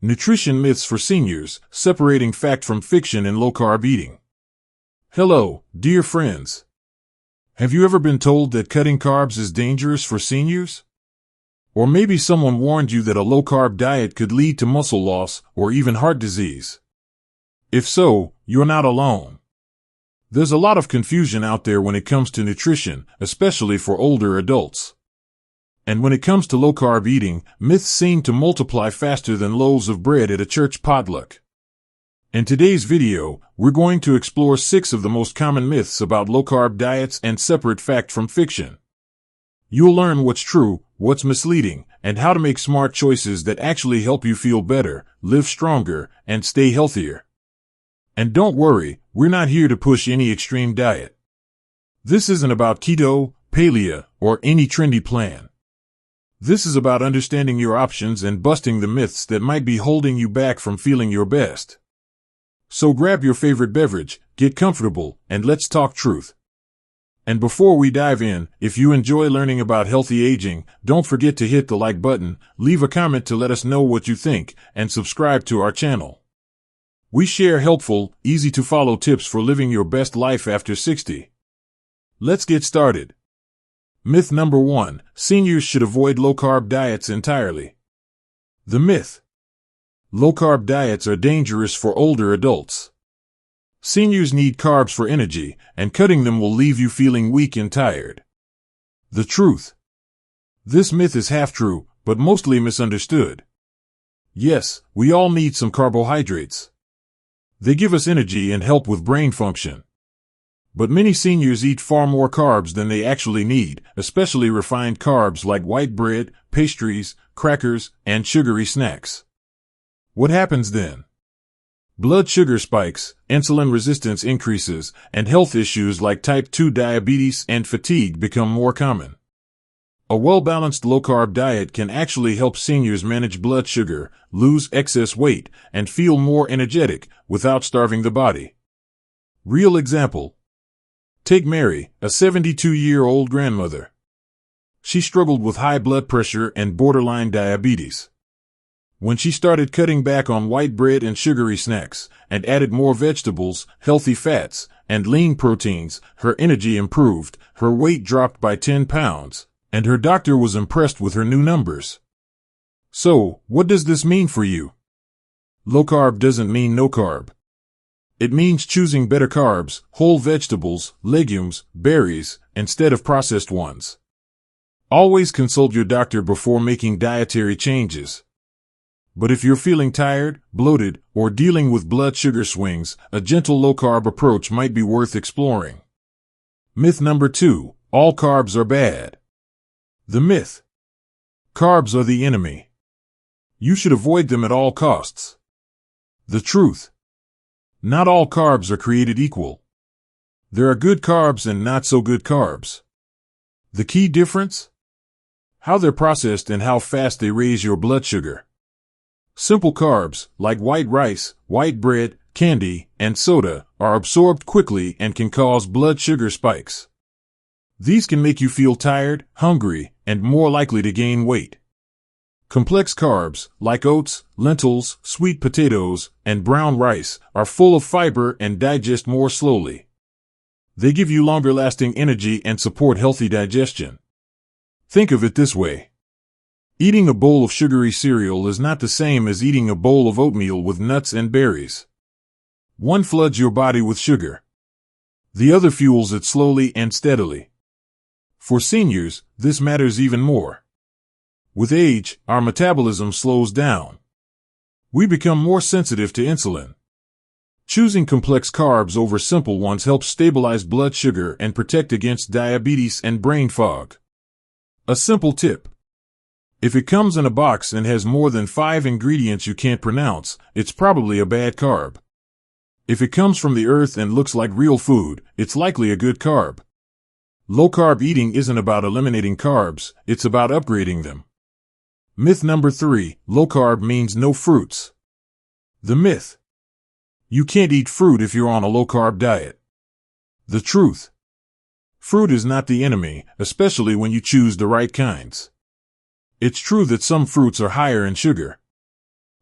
Nutrition myths for seniors, separating fact from fiction in low-carb eating. Hello, dear friends. Have you ever been told that cutting carbs is dangerous for seniors? Or maybe someone warned you that a low-carb diet could lead to muscle loss or even heart disease. If so, you're not alone. There's a lot of confusion out there when it comes to nutrition, especially for older adults. And when it comes to low-carb eating, myths seem to multiply faster than loaves of bread at a church potluck. In today's video, we're going to explore 6 of the most common myths about low-carb diets and separate fact from fiction. You'll learn what's true, what's misleading, and how to make smart choices that actually help you feel better, live stronger, and stay healthier. And don't worry, we're not here to push any extreme diet. This isn't about keto, paleo, or any trendy plan. This is about understanding your options and busting the myths that might be holding you back from feeling your best. So grab your favorite beverage, get comfortable, and let's talk truth. And before we dive in, if you enjoy learning about healthy aging, don't forget to hit the like button, leave a comment to let us know what you think, and subscribe to our channel. We share helpful, easy-to-follow tips for living your best life after 60. Let's get started. Myth number 1, seniors should avoid low-carb diets entirely. The myth: low-carb diets are dangerous for older adults. Seniors need carbs for energy, and cutting them will leave you feeling weak and tired. The truth: this myth is half true, but mostly misunderstood. Yes, we all need some carbohydrates. They give us energy and help with brain function. But many seniors eat far more carbs than they actually need, especially refined carbs like white bread, pastries, crackers, and sugary snacks. What happens then? Blood sugar spikes, insulin resistance increases, and health issues like type 2 diabetes and fatigue become more common. A well-balanced low-carb diet can actually help seniors manage blood sugar, lose excess weight, and feel more energetic without starving the body. Real example. Take Mary, a 72-year-old grandmother. She struggled with high blood pressure and borderline diabetes. When she started cutting back on white bread and sugary snacks, and added more vegetables, healthy fats, and lean proteins, her energy improved, her weight dropped by 10 pounds, and her doctor was impressed with her new numbers. So, what does this mean for you? Low carb doesn't mean no carb. It means choosing better carbs, whole vegetables, legumes, berries, instead of processed ones. Always consult your doctor before making dietary changes. But if you're feeling tired, bloated, or dealing with blood sugar swings, a gentle low-carb approach might be worth exploring. Myth number 2, all carbs are bad. The myth: carbs are the enemy. You should avoid them at all costs. The truth: not all carbs are created equal. There are good carbs and not so good carbs. The key difference? How they're processed and how fast they raise your blood sugar. Simple carbs, like white rice, white bread, candy, and soda, are absorbed quickly and can cause blood sugar spikes. These can make you feel tired, hungry, and more likely to gain weight. Complex carbs, like oats, lentils, sweet potatoes, and brown rice, are full of fiber and digest more slowly. They give you longer-lasting energy and support healthy digestion. Think of it this way. Eating a bowl of sugary cereal is not the same as eating a bowl of oatmeal with nuts and berries. One floods your body with sugar. The other fuels it slowly and steadily. For seniors, this matters even more. With age, our metabolism slows down. We become more sensitive to insulin. Choosing complex carbs over simple ones helps stabilize blood sugar and protect against diabetes and brain fog. A simple tip: if it comes in a box and has more than 5 ingredients you can't pronounce, it's probably a bad carb. If it comes from the earth and looks like real food, it's likely a good carb. Low-carb eating isn't about eliminating carbs, it's about upgrading them. Myth number 3, low-carb means no fruits. The myth: you can't eat fruit if you're on a low-carb diet. The truth: fruit is not the enemy, especially when you choose the right kinds. It's true that some fruits are higher in sugar.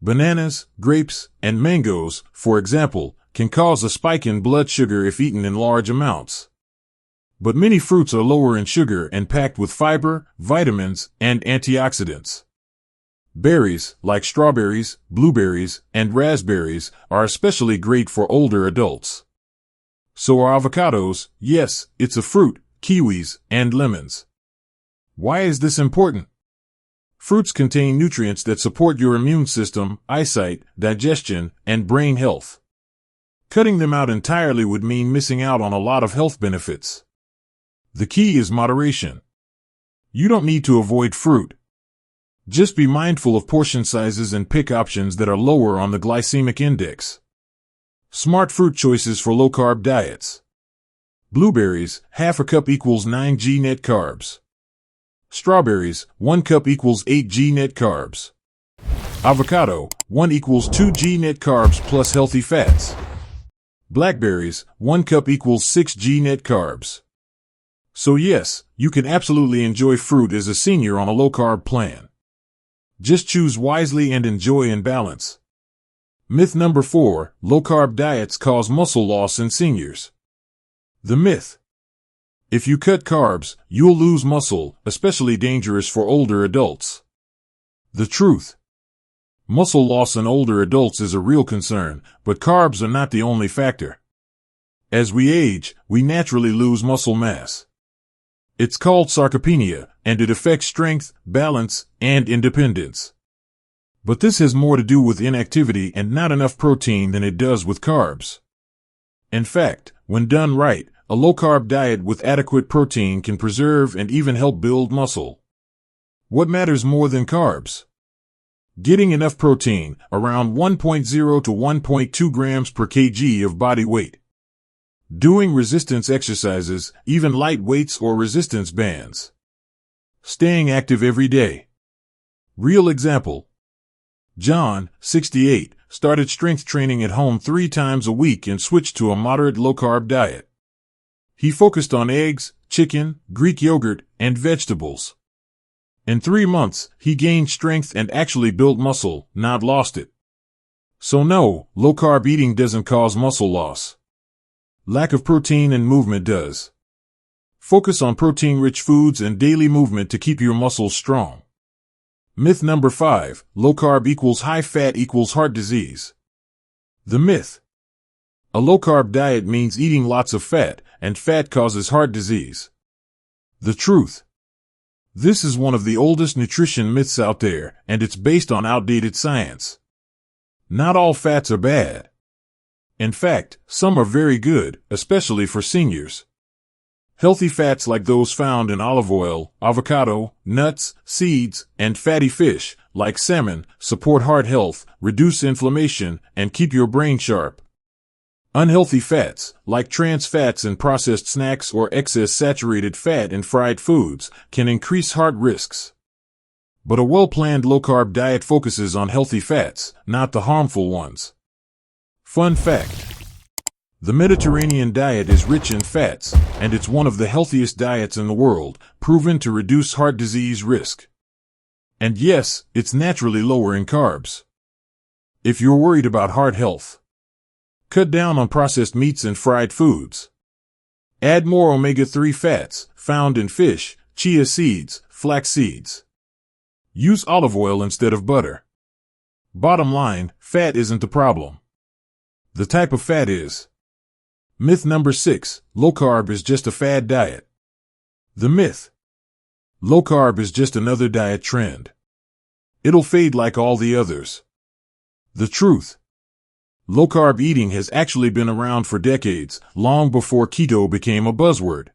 Bananas, grapes, and mangoes, for example, can cause a spike in blood sugar if eaten in large amounts. But many fruits are lower in sugar and packed with fiber, vitamins, and antioxidants. Berries, like strawberries, blueberries, and raspberries, are especially great for older adults. So are avocados, yes, it's a fruit, kiwis, and lemons. Why is this important? Fruits contain nutrients that support your immune system, eyesight, digestion, and brain health. Cutting them out entirely would mean missing out on a lot of health benefits. The key is moderation. You don't need to avoid fruit. Just be mindful of portion sizes and pick options that are lower on the glycemic index. Smart fruit choices for low-carb diets. Blueberries, half a cup equals 9 g net carbs. Strawberries, 1 cup equals 8 g net carbs. Avocado, 1 equals 2 g net carbs plus healthy fats. Blackberries, 1 cup equals 6 g net carbs. So yes, you can absolutely enjoy fruit as a senior on a low-carb plan. Just choose wisely and enjoy in balance. Myth number 4, low-carb diets cause muscle loss in seniors. The myth. If you cut carbs, you'll lose muscle, especially dangerous for older adults. The truth. Muscle loss in older adults is a real concern, but carbs are not the only factor. As we age, we naturally lose muscle mass. It's called sarcopenia, and it affects strength, balance, and independence. But this has more to do with inactivity and not enough protein than it does with carbs. In fact, when done right, a low-carb diet with adequate protein can preserve and even help build muscle. What matters more than carbs? Getting enough protein, around 1.0 to 1.2 grams per kg of body weight. Doing resistance exercises, even light weights or resistance bands. Staying active every day. Real example. John, 68, started strength training at home 3 times a week and switched to a moderate low-carb diet. He focused on eggs, chicken, Greek yogurt, and vegetables. In 3 months, he gained strength and actually built muscle, not lost it. So no, low-carb eating doesn't cause muscle loss. Lack of protein and movement does. Focus on protein-rich foods and daily movement to keep your muscles strong. Myth number 5, low-carb equals high-fat equals heart disease. The myth. A low-carb diet means eating lots of fat, and fat causes heart disease. The truth. This is one of the oldest nutrition myths out there, and it's based on outdated science. Not all fats are bad. In fact, some are very good, especially for seniors. Healthy fats like those found in olive oil, avocado, nuts, seeds, and fatty fish, like salmon, support heart health, reduce inflammation, and keep your brain sharp. Unhealthy fats, like trans fats in processed snacks or excess saturated fat in fried foods, can increase heart risks. But a well-planned low-carb diet focuses on healthy fats, not the harmful ones. Fun fact. The Mediterranean diet is rich in fats, and it's one of the healthiest diets in the world, proven to reduce heart disease risk. And yes, it's naturally lower in carbs. If you're worried about heart health, cut down on processed meats and fried foods. Add more omega-3 fats, found in fish, chia seeds, flax seeds. Use olive oil instead of butter. Bottom line, fat isn't the problem. The type of fat is. Myth number 6, low-carb is just a fad diet. The myth. Low-carb is just another diet trend. It'll fade like all the others. The truth. Low-carb eating has actually been around for decades, long before keto became a buzzword.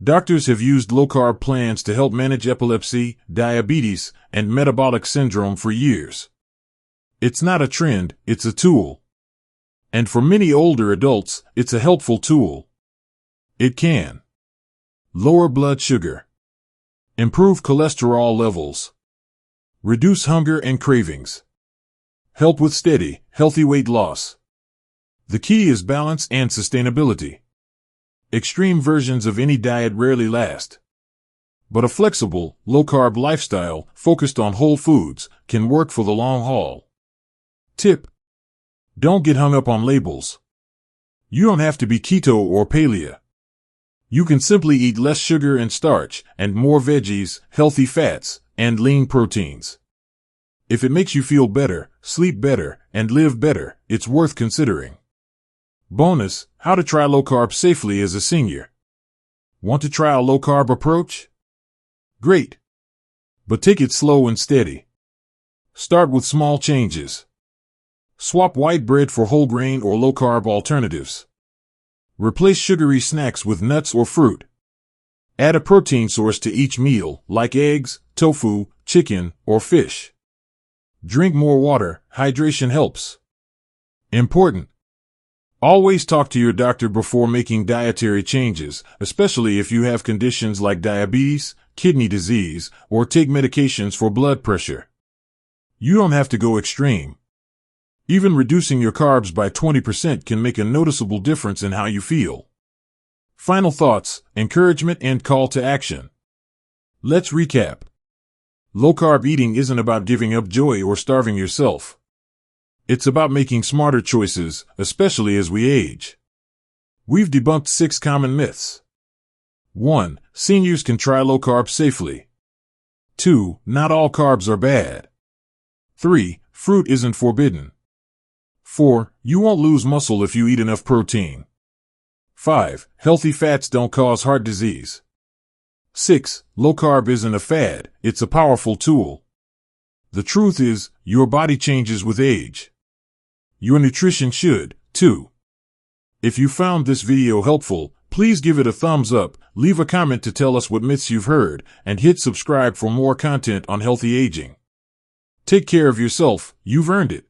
Doctors have used low-carb plans to help manage epilepsy, diabetes, and metabolic syndrome for years. It's not a trend, it's a tool. And for many older adults, it's a helpful tool. It can lower blood sugar, improve cholesterol levels, reduce hunger and cravings, help with steady, healthy weight loss. The key is balance and sustainability. Extreme versions of any diet rarely last. But a flexible, low-carb lifestyle, focused on whole foods, can work for the long haul. Tip: don't get hung up on labels. You don't have to be keto or paleo. You can simply eat less sugar and starch, and more veggies, healthy fats, and lean proteins. If it makes you feel better, sleep better, and live better, it's worth considering. Bonus: how to try low carb safely as a senior. Want to try a low carb approach? Great. But take it slow and steady. Start with small changes. Swap white bread for whole grain or low carb alternatives. Replace sugary snacks with nuts or fruit. Add a protein source to each meal, like eggs, tofu, chicken, or fish. Drink more water. Hydration helps. Important: always talk to your doctor before making dietary changes, especially if you have conditions like diabetes, kidney disease, or take medications for blood pressure. You don't have to go extreme. Even reducing your carbs by 20% can make a noticeable difference in how you feel. Final thoughts, encouragement, and call to action. Let's recap. Low-carb eating isn't about giving up joy or starving yourself. It's about making smarter choices, especially as we age. We've debunked 6 common myths. 1. Seniors can try low-carb safely. 2. Not all carbs are bad. 3. Fruit isn't forbidden. 4. You won't lose muscle if you eat enough protein. 5. Healthy fats don't cause heart disease. 6. Low carb isn't a fad, it's a powerful tool. The truth is, your body changes with age. Your nutrition should, too. If you found this video helpful, please give it a thumbs up, leave a comment to tell us what myths you've heard, and hit subscribe for more content on healthy aging. Take care of yourself, you've earned it.